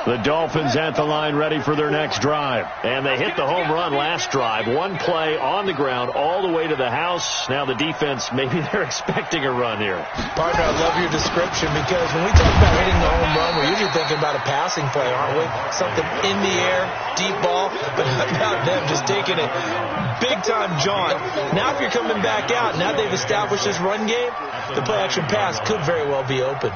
The Dolphins at the line ready for their next drive. And they hit the home run last drive. One play on the ground all the way to the house. Now the defense, maybe they're expecting a run here. Partner, I love your description because when we talk about hitting the home run, we're usually thinking about a passing play, aren't we? Something in the air, deep ball. But how about them just taking it big-time jaunt? Now if you're coming back out, now they've established this run game, the play-action pass could very well be open.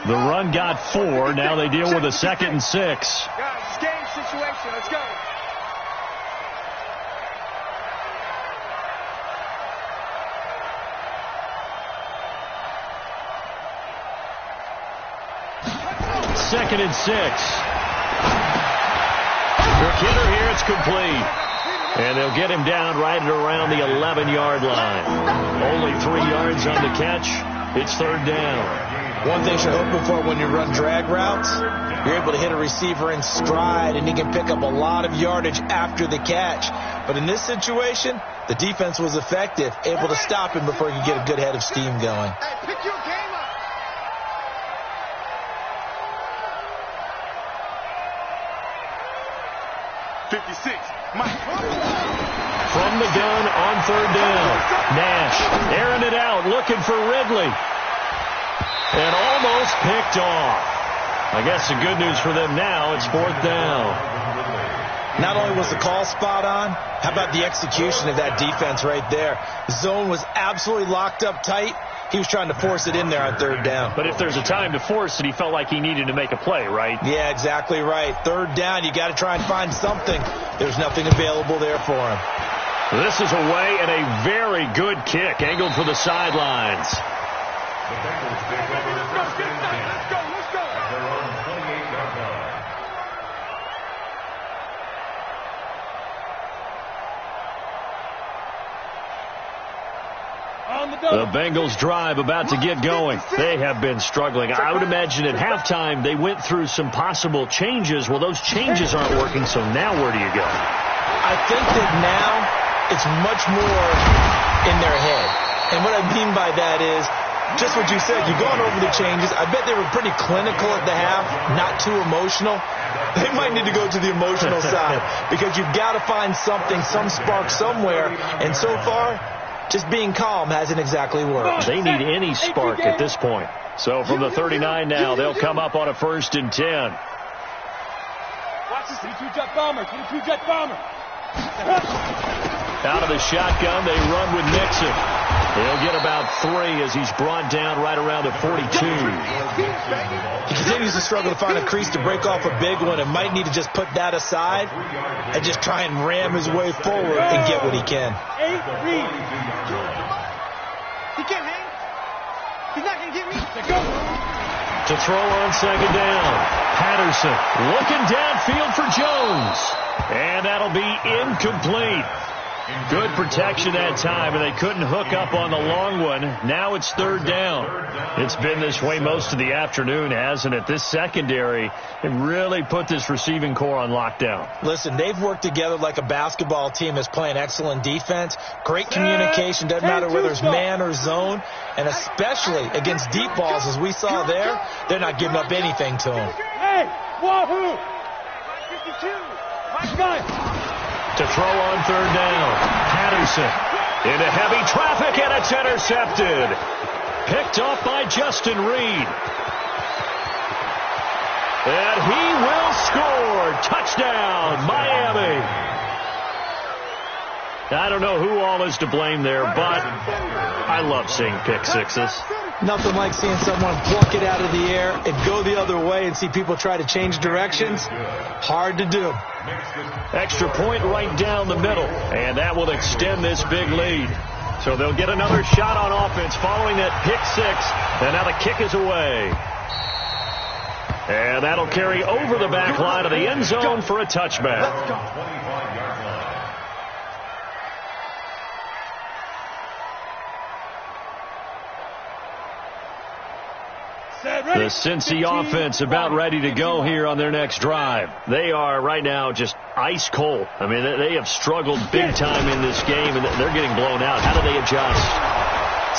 The run got 4. Now they deal with a 2nd and 6. Guys, game situation. Let's go. Second and 6. Quick hitter here. It's complete. And they'll get him down right at around the 11-yard line. Only 3 yards on the catch. It's 3rd down. One thing you're hoping for when you run drag routes, you're able to hit a receiver in stride, and he can pick up a lot of yardage after the catch. But in this situation, the defense was effective, able to stop him before he could get a good head of steam going. Hey, pick your game up. From the gun on 3rd down. Nash airing it out, looking for Ridley. And almost picked off. I guess the good news for them now, it's 4th down. Not only was the call spot on, how about the execution of that defense right there? The zone was absolutely locked up tight. He was trying to force it in there on 3rd down. But if there's a time to force it, he felt like he needed to make a play, right? Yeah, exactly right. 3rd down, you got to try and find something. There's nothing available there for him. This is away and a very good kick, angled for the sidelines. Let's go. The Bengals drive about to get going. They have been struggling. I would imagine at halftime they went through some possible changes. Well, those changes aren't working, so now where do you go? I think that now it's much more in their head. And what I mean by that is just what you said. You've gone over the changes. I bet they were pretty clinical at the half, not too emotional. They might need to go to the emotional side because you've got to find something, some spark somewhere. And so far, just being calm hasn't exactly worked. They need any spark at this point. So from the 39 now, they'll come up on a 1st and 10. Watch this. 22-jet bomber. 22-jet bomber. Out of the shotgun, they run with Mixon. He'll get about 3 as he's brought down right around the 42. He continues to struggle to find a crease to break off a big one and might need to just put that aside and just try and ram his way forward and get what he can. 8 read. He can't hang. He's not going to get me. Go. To throw on 2nd down. Patterson looking downfield for Jones. And that'll be incomplete. Good protection that time, and they couldn't hook up on the long one. Now it's 3rd down. It's been this way most of the afternoon, hasn't it? This secondary, it really put this receiving core on lockdown. Listen, they've worked together like a basketball team that's playing excellent defense. Great communication. Doesn't matter whether it's man or zone. And especially against deep balls, as we saw there, they're not giving up anything to them. Hey, wahoo! 52. My guy. To throw on 3rd down. Patterson into heavy traffic, and it's intercepted. Picked off by Justin Reed. And he will score. Touchdown, Miami. I don't know who all is to blame there, but I love seeing pick sixes. Nothing like seeing someone pluck it out of the air and go the other way and see people try to change directions. Hard to do. Extra point right down the middle, and that will extend this big lead. So they'll get another shot on offense following that pick six, and now the kick is away. And that'll carry over the back line of the end zone for a touchback. The Cincy offense about ready to go here on their next drive. They are right now just ice cold. I mean, they have struggled big time in this game, and they're getting blown out. How do they adjust?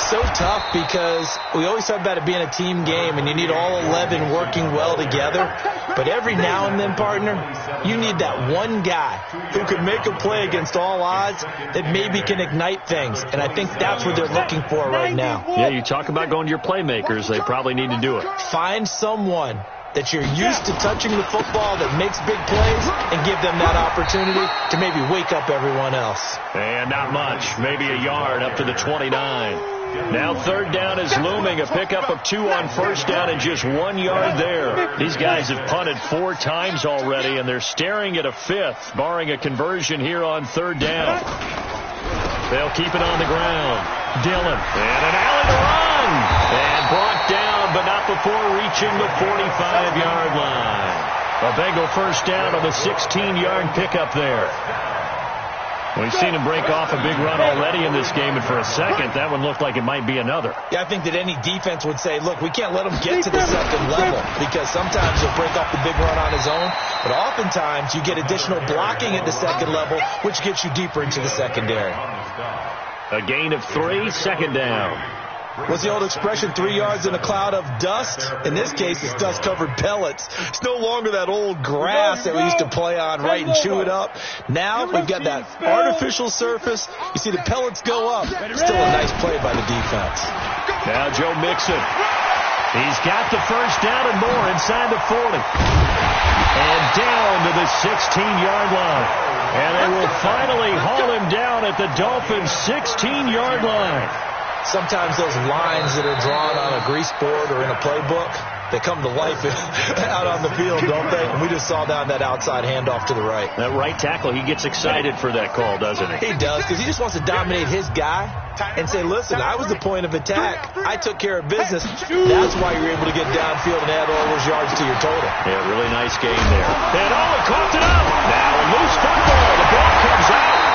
So tough because we always talk about it being a team game, and you need all 11 working well together. But every now and then, partner, you need that one guy who can make a play against all odds that maybe can ignite things. And I think that's what they're looking for right now. Yeah, you talk about going to your playmakers. They probably need to do it. Find someone that you're used to touching the football that makes big plays and give them that opportunity to maybe wake up everyone else. And not much. Maybe a yard up to the 29. Now third down is looming. A pickup of 2 on first down and just 1 yard there. These guys have punted 4 times already, and they're staring at a 5th, barring a conversion here on third down. They'll keep it on the ground. Dillon. And an alley to run. And brought down, but not before reaching the 45-yard line. A Bengal first down on the 16-yard pickup there. We've seen him break off a big run already in this game, and for a second, that one looked like it might be another. Yeah, I think that any defense would say, look, we can't let him get to the second level, because sometimes he'll break off the big run on his own, but oftentimes you get additional blocking at the second level, which gets you deeper into the secondary. A gain of 3, second down. What's the old expression, 3 yards in a cloud of dust? In this case, it's dust-covered pellets. It's no longer that old grass that we used to play on, right, and chew it up. Now we've got that artificial surface. You see the pellets go up. Still a nice play by the defense. Now Joe Mixon. He's got the first down and more inside the 40. And down to the 16-yard line. And they will finally haul him down at the Dolphins' 16-yard line. Sometimes those lines that are drawn on a grease board or in a playbook, they come to life out on the field, don't they? And we just saw that outside handoff to the right. That right tackle, he gets excited for that call, doesn't he? He does, because he just wants to dominate his guy and say, listen, I was the point of attack. I took care of business. That's why you're able to get downfield and add all those yards to your total. Yeah, really nice game there. And coughed it up. Now a loose football. The ball comes out.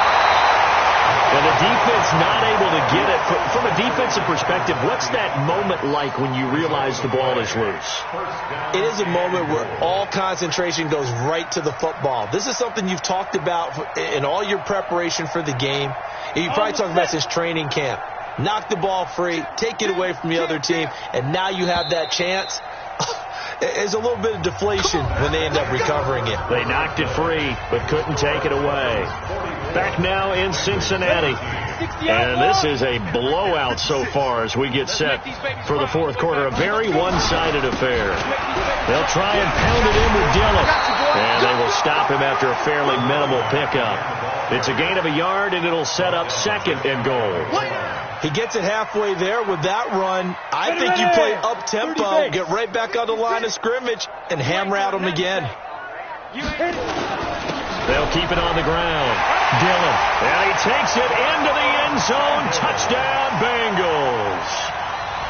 And the defense not able to get it. From a defensive perspective, what's that moment like when you realize the ball is loose? It is a moment where all concentration goes right to the football. This is something you've talked about in all your preparation for the game. You probably talked about since training camp. Knock the ball free, take it away from the other team, and now you have that chance. There's a little bit of deflation when they end up recovering it. They knocked it free, but couldn't take it away. Back now in Cincinnati. And this is a blowout so far as we get set for the fourth quarter. A very one-sided affair. They'll try and pound it in with Dillon. And they will stop him after a fairly minimal pickup. It's a gain of a yard, and it'll set up second and goal. He gets it halfway there with that run. I think you play up-tempo, get right back on the line of scrimmage, and hammer out him again. They'll keep it on the ground. Dillon. And he takes it into the end zone. Touchdown, Bengals.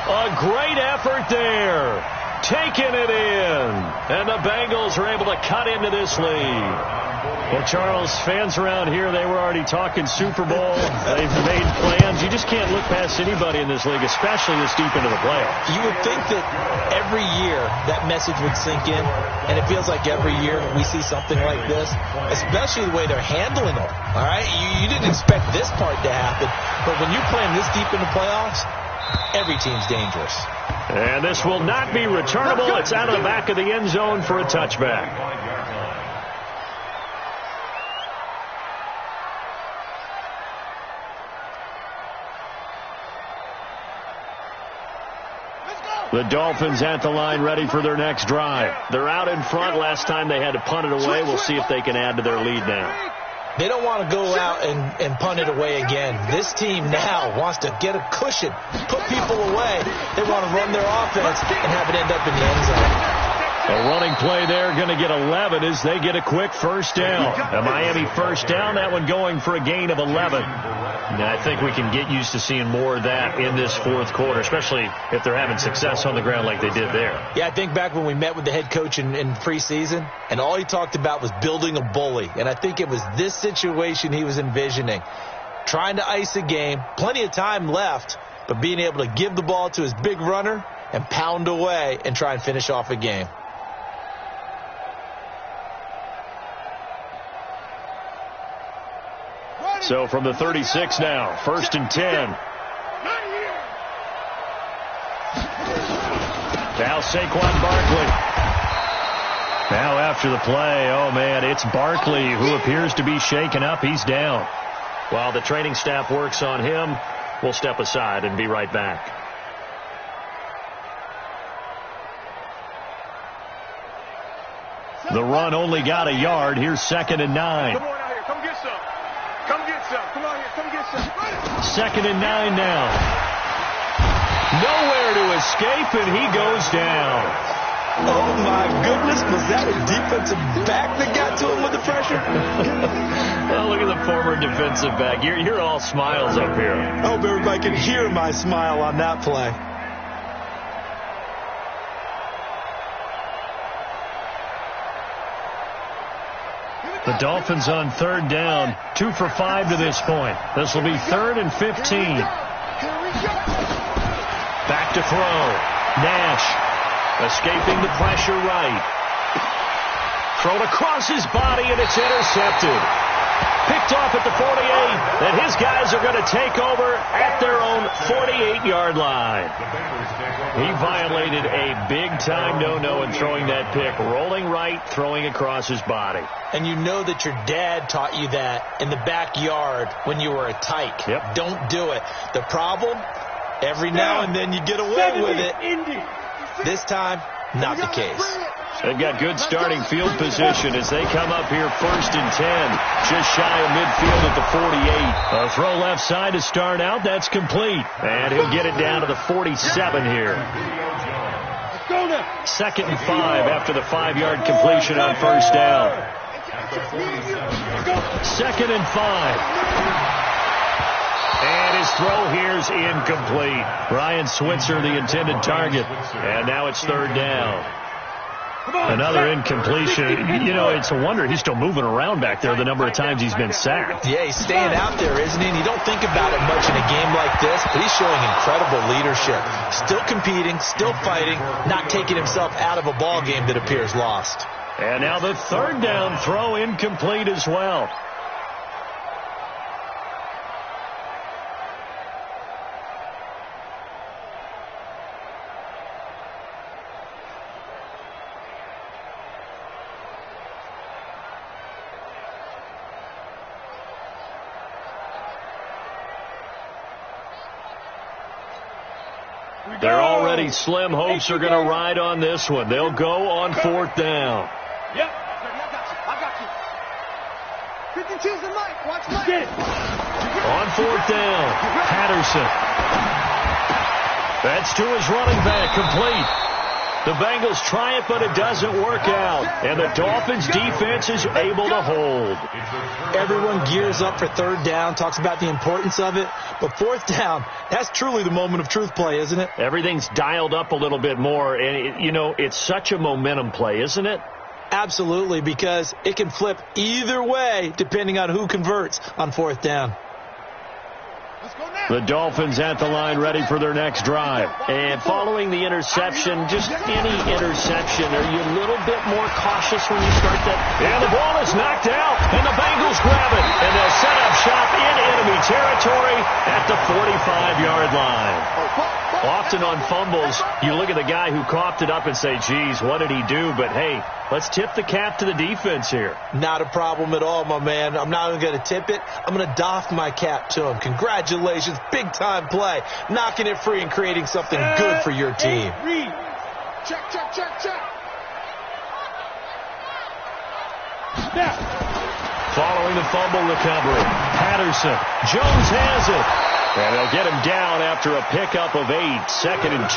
A great effort there. Taking it in. And the Bengals are able to cut into this lead. Well, Charles, fans around here, they were already talking Super Bowl. They've made plans. You just can't look past anybody in this league, especially this deep into the playoffs. You would think that every year that message would sink in, and it feels like every year we see something like this, especially the way they're handling it. All right? You didn't expect this part to happen, but when you're playing this deep in the playoffs, every team's dangerous. And this will not be returnable. It's out of the back of the end zone for a touchback. The Dolphins at the line ready for their next drive. They're out in front. Last time they had to punt it away. We'll see if they can add to their lead now. They don't want to go out and punt it away again. This team now wants to get a cushion, put people away. They want to run their offense and have it end up in the end zone. A running play there, going to get 11 as they get a quick first down. A Miami first down, that one going for a gain of 11. And I think we can get used to seeing more of that in this fourth quarter, especially if they're having success on the ground like they did there. Yeah, I think back when we met with the head coach in preseason, and all he talked about was building a bully. And I think it was this situation he was envisioning. Trying to ice a game, plenty of time left, but being able to give the ball to his big runner and pound away and try and finish off a game. So from the 36 now, 1st and 10. Now Saquon Barkley. Now after the play, oh man, it's Barkley who appears to be shaken up. He's down. While the training staff works on him, we'll step aside and be right back. The run only got a yard. Here's 2nd and 9. Come on out here. Come get some. Come get some. Come on here. Come get some. 2nd and 9 now. Nowhere to escape, and he goes down. Oh, my goodness. Was that a defensive back that got to him with the pressure? Well, look at the former defensive back. You're all smiles up here. I hope everybody can hear my smile on that play. The Dolphins on 3rd down, 2 for 5 to this point. This will be 3rd and 15. Back to throw. Nash escaping the pressure right. Thrown across his body, and it's intercepted. Picked off at the 48. And his guys are going to take over at their own 48-yard line. He violated a big-time no-no in throwing that pick. Rolling right, throwing across his body. And you know that your dad taught you that in the backyard when you were a tyke. Yep. Don't do it. The problem, every now and then you get away with it. This time, not the case. They've got good starting field position as they come up here 1st and 10. Just shy of midfield at the 48. A throw left side to start out. That's complete. And he'll get it down to the 47 here. 2nd and 5 after the 5-yard completion on 1st down. 2nd and 5. And his throw here's incomplete. Ryan Switzer, the intended target. And now it's 3rd down. Another incompletion. You know, it's a wonder he's still moving around back there the number of times he's been sacked. Yeah, he's staying out there, isn't he? And you don't think about it much in a game like this, but he's showing incredible leadership. Still competing, still fighting, not taking himself out of a ball game that appears lost. And now the 3rd down throw incomplete as well. They're already slim hopes are going to ride on this one. They'll go on 4th down. Yep. I got you. 52's the mic. Watch Mike. Get it. On 4th down, Patterson. That's to his running back, complete. The Bengals try it, but it doesn't work out. And the Dolphins' defense is able to hold. Everyone gears up for 3rd down, talks about the importance of it. But 4th down, that's truly the moment of truth play, isn't it? Everything's dialed up a little bit more. And, you know, it's such a momentum play, isn't it? Absolutely, because it can flip either way depending on who converts on 4th down. The Dolphins at the line ready for their next drive. And following the interception, just any interception, are you a little bit more cautious when you start that? And the ball is knocked out, and the Bengals grab it. And they'll set up shop in enemy territory at the 45-yard line. Often on fumbles, you look at the guy who coughed it up and say, geez, what did he do? But, hey, let's tip the cap to the defense here. Not a problem at all, my man. I'm not even going to tip it. I'm going to doff my cap to him. Congratulations. Big-time play. Knocking it free and creating something good for your team. Check. Following the fumble recovery, Patterson. Jones has it. And they'll get him down after a pickup of 8, 2nd and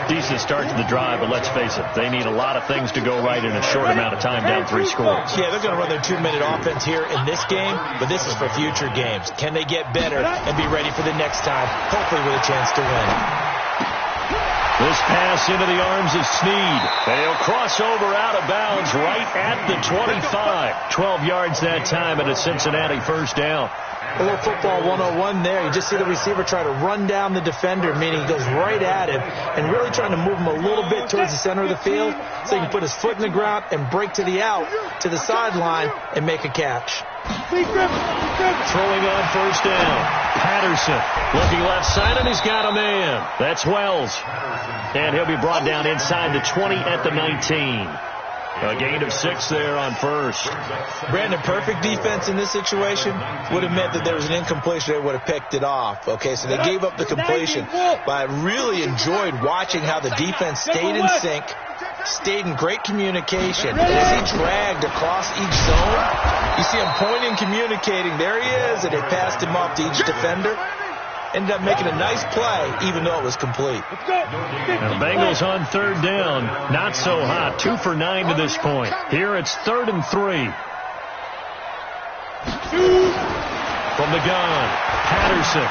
2. Decent start to the drive, but let's face it, they need a lot of things to go right in a short amount of time, down 3 scores. Yeah, they're going to run their 2-minute offense here in this game, but this is for future games. Can they get better and be ready for the next time, hopefully with a chance to win? This pass into the arms of Snead. And he'll cross over out of bounds right at the 25. 12 yards that time, and a Cincinnati 1st down. A little football 101 there. You just see the receiver try to run down the defender, meaning he goes right at him and really trying to move him a little bit towards the center of the field so he can put his foot in the ground and break to the out, to the sideline, and make a catch. Throwing on first down. Patterson looking left side, and he's got a man. That's Wells. And he'll be brought down inside the 20 at the 19. A gain of 6 there on first. Brandon, perfect defense in this situation would have meant that there was an incompletion. They would have picked it off. Okay, so they gave up the completion. But I really enjoyed watching how the defense stayed in sync, stayed in great communication. And as he dragged across each zone, you see him pointing, communicating. There he is, and they passed him off to each defender. Ended up making a nice play, even though it was complete. The Bengals on third down. Not so hot. 2 for 9 to this point. Here it's 3rd and 3. From the gun, Patterson.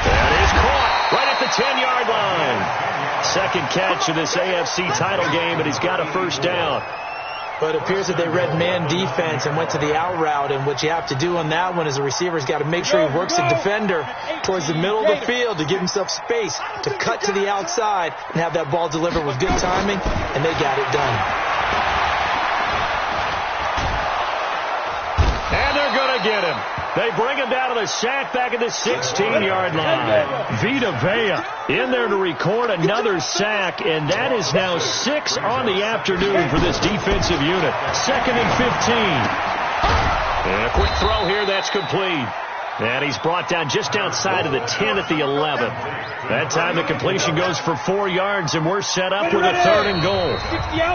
That is caught right at the 10-yard line. Second catch of this AFC title game, and he's got a first down. But it appears that they read man defense and went to the out route, and what you have to do on that one is the receiver's got to make sure he works the defender towards the middle of the field to give himself space to cut to the outside and have that ball delivered with good timing, and they got it done. And they're going to get him. They bring him down to the sack back at the 16-yard line. Vita Vea in there to record another sack, and that is now 6 on the afternoon for this defensive unit. 2nd and 15. And a quick throw here, that's complete. And he's brought down just outside of the 10 at the 11. That time the completion goes for 4 yards, and we're set up with a 3rd and goal.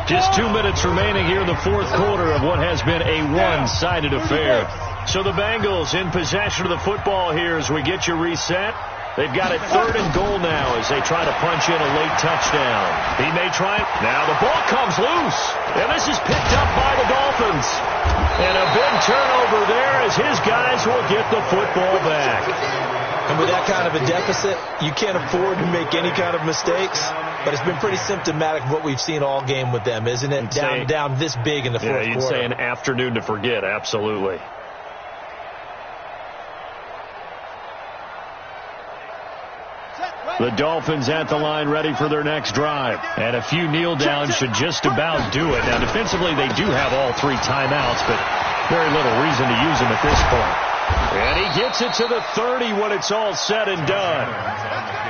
Just 2 minutes remaining here in the fourth quarter of what has been a one-sided affair. So the Bengals in possession of the football here as we get you reset. They've got a 3rd and goal now as they try to punch in a late touchdown. He may try it. Now the ball comes loose, and this is picked up by the Dolphins. And a big turnover there as his guys will get the football back. And with that kind of a deficit, you can't afford to make any kind of mistakes. But it's been pretty symptomatic of what we've seen all game with them, isn't it? Down this big in the fourth quarter. Yeah, you'd say an afternoon to forget, absolutely. The Dolphins at the line ready for their next drive. And a few kneel downs should just about do it. Now, defensively, they do have all 3 timeouts, but very little reason to use them at this point. And he gets it to the 30 when it's all said and done.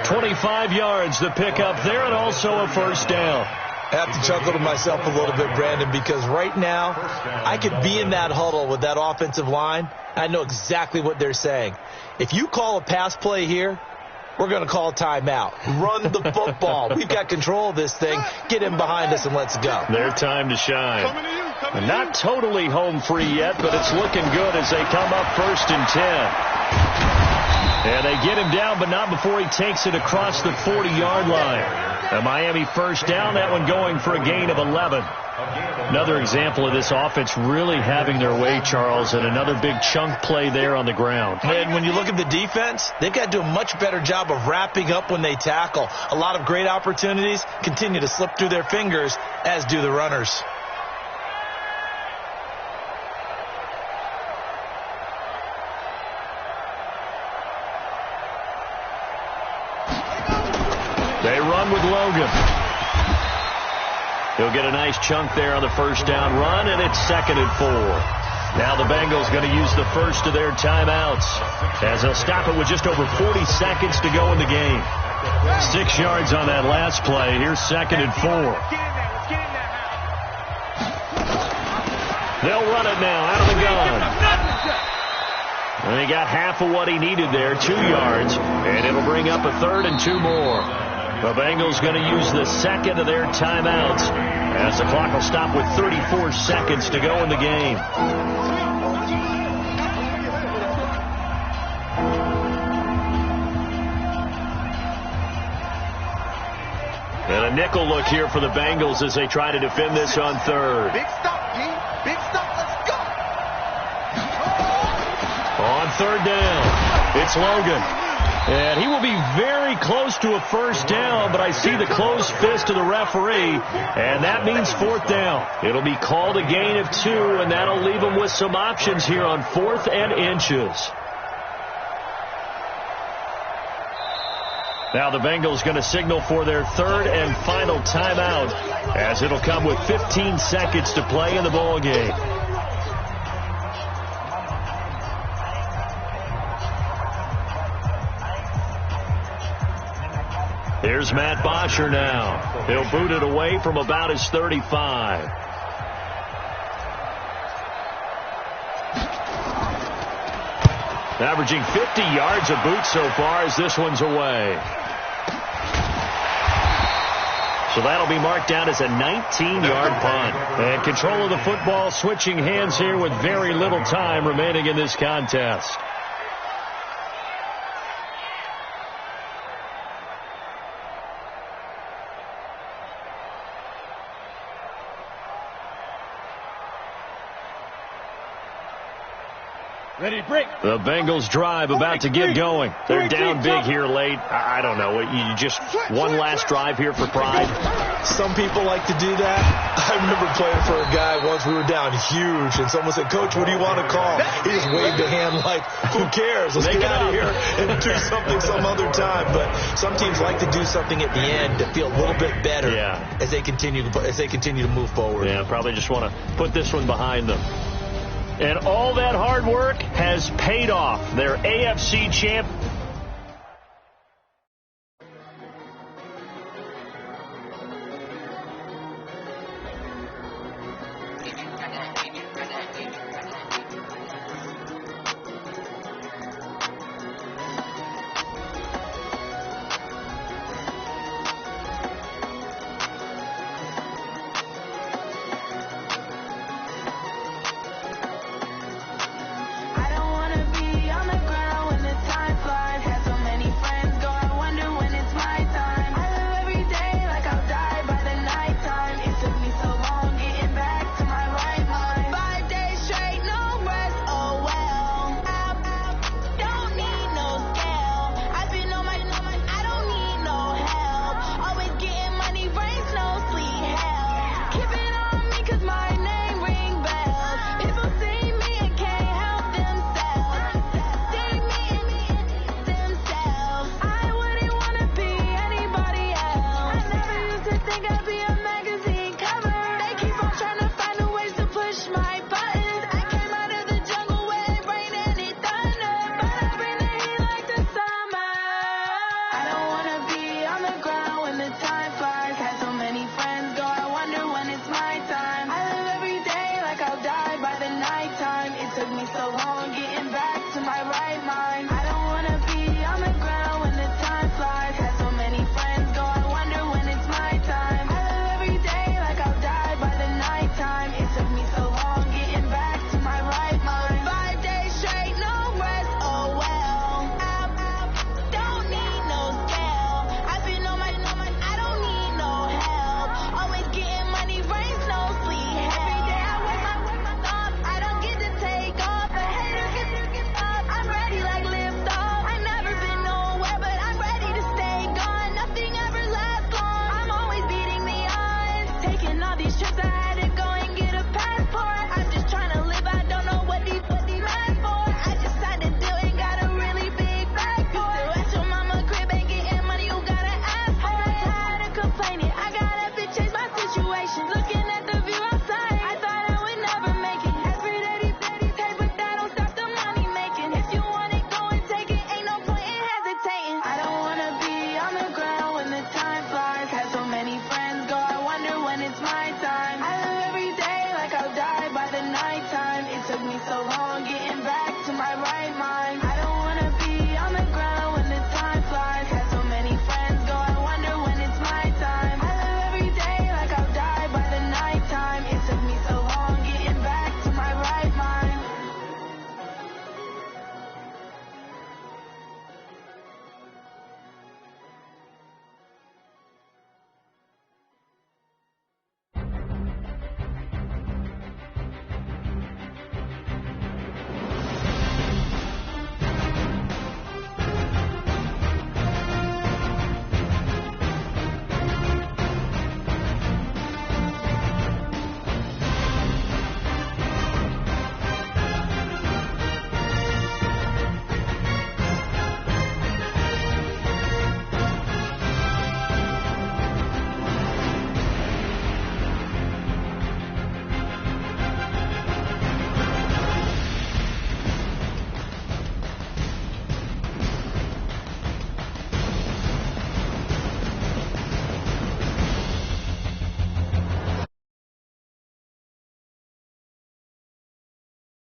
25 yards the pickup there, and also a first down. I have to chuckle to myself a little bit, Brandon, because right now I could be in that huddle with that offensive line. I know exactly what they're saying. If you call a pass play here, we're going to call a timeout. Run the football. We've got control of this thing. Get him behind us and let's go. Their time to shine. Not totally home free yet, but it's looking good as they come up 1st and 10. And they get him down, but not before he takes it across the 40-yard line. A Miami first down, that one going for a gain of 11. Another example of this offense really having their way, Charles, and another big chunk play there on the ground. And when you look at the defense, they've got to do a much better job of wrapping up when they tackle. A lot of great opportunities continue to slip through their fingers, as do the runners. They run with Logan. He'll get a nice chunk there on the first down run, and it's 2nd and 4. Now the Bengals going to use the first of their timeouts as they'll stop it with just over 40 seconds to go in the game. 6 yards on that last play. Here's 2nd and 4. They'll run it now out of the gun. And he got half of what he needed there, 2 yards, and it'll bring up a 3rd and 2 more. The Bengals going to use the second of their timeouts as the clock will stop with 34 seconds to go in the game. And a nickel look here for the Bengals as they try to defend this on 3rd. Big stop, G. Big stop. Let's go. On 3rd down, it's Logan. And he will be very close to a first down, but I see the closed fist of the referee, and that means fourth down. It'll be called a gain of 2, and that'll leave them with some options here on 4th and inches. Now the Bengals going to signal for their 3rd and final timeout, as it'll come with 15 seconds to play in the ball game. Here's Matt Bosher now. He'll boot it away from about his 35. Averaging 50 yards a boot so far as this one's away. So that'll be marked down as a 19-yard punt. And control of the football switching hands here with very little time remaining in this contest. Ready, break. The Bengals drive about to get going. They're down big here late. I don't know. You just one last drive here for pride. Some people like to do that. I remember playing for a guy once. We were down huge, and someone said, "Coach, what do you want to call?" He just waved a hand like, "Who cares? Let's get out of here and do something some other time." But some teams like to do something at the end to feel a little bit better as they continue to move forward. Yeah, probably just want to put this one behind them. And all that hard work has paid off. They're AFC champ